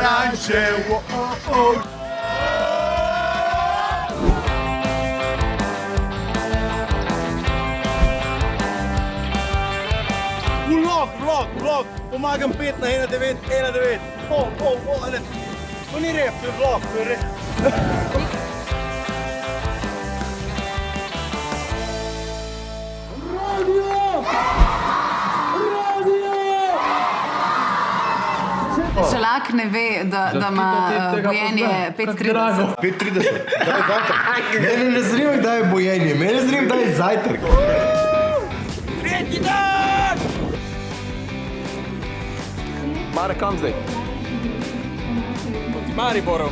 pomaranče. Vlog, pomagam 5 na 1-9. To ni rep, to je vlog, to je rep. Želak ne ve, da ima bojenje 5:30. 5:30. Mene ne zanima, kdaj je bojenje, mene zanima, kdaj je zajtrk. Tretji dan! Mare, kam zdaj? Proti Mariboru.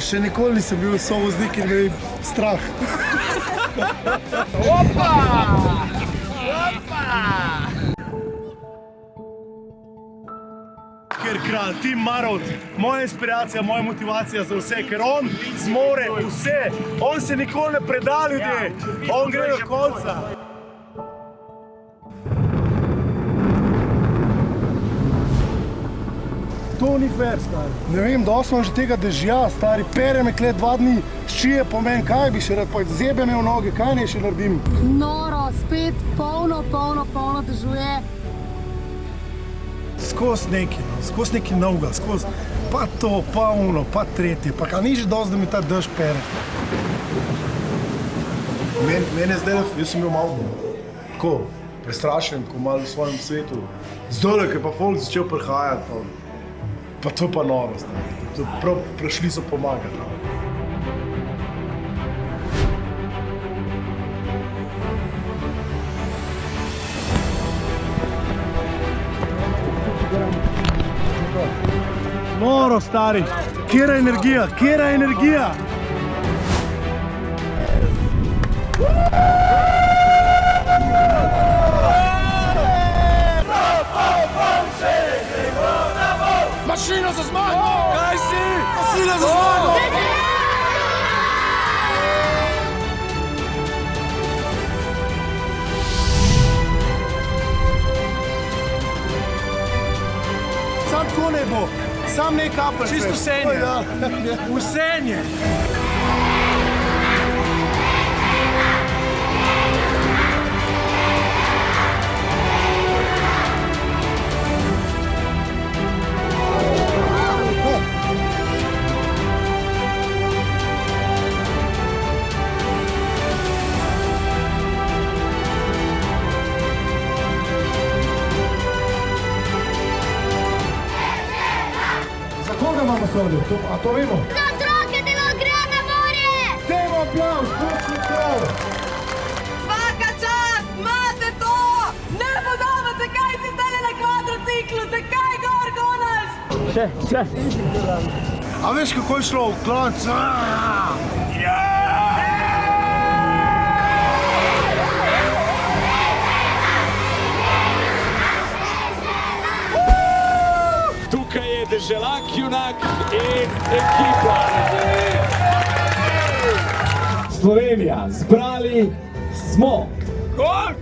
Še nikoli nisem bil sovoznik in me je strah. Opa! Ker kralj, Tim Marovt, moja inspiracija, moja motivacija za vse, ker on zmore vse. On se nikoli ne preda ljudje, on gre do konca. To ni fair, stari. Ne vem, dosti imam že tega dežja, stari. Pere me kle 2 dni, ščije po meni, kaj bi še rad povedal, zebe me v noge, kaj naj še naredim? Noro, spet polno dežuje. Skozi neki novega, skozi pa to, pa uno, pa tretje, pa kaj ni že dosti, da mi ta dež pere. Mene zdaj, jaz sem bil malo tako prestrašen, ko malo v svojem svetu. Zdaj, ko je pa folk začel prihajati, pa to je pa norost. Prav prišli so pomagati. Noro, stari! Kjera energija! Mašina za zmago! Kaj si? Mašina za zmago! Sam tako ne bo, sam ne kapelj. Čisto senje. Vsenje. Koga imamo sodil? A to vemo? Za otroke, da vam gre na morje! Dajmo aplauz, točno to! Svaka čast, imate to! Ne pozabite, kaj si zdaj na kvadrociklu, zakaj gor gonaš? Še. A veš, kako je šlo v klanc? Tukaj je Deželak, Junak in ekipa. Slovenija, zbrali smo. Koliko?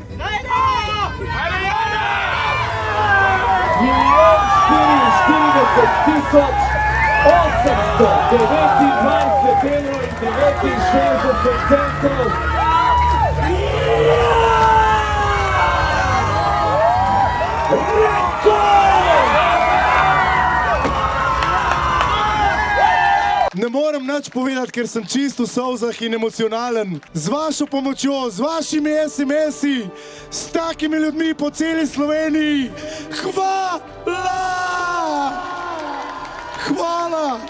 1,44,829,69 Ne morem nič povedati, ker sem čisto v solzah in emocionalen. Z vašo pomočjo, z vašimi SMS-i, s takimi ljudmi po celi Sloveniji. Hvala! Hvala!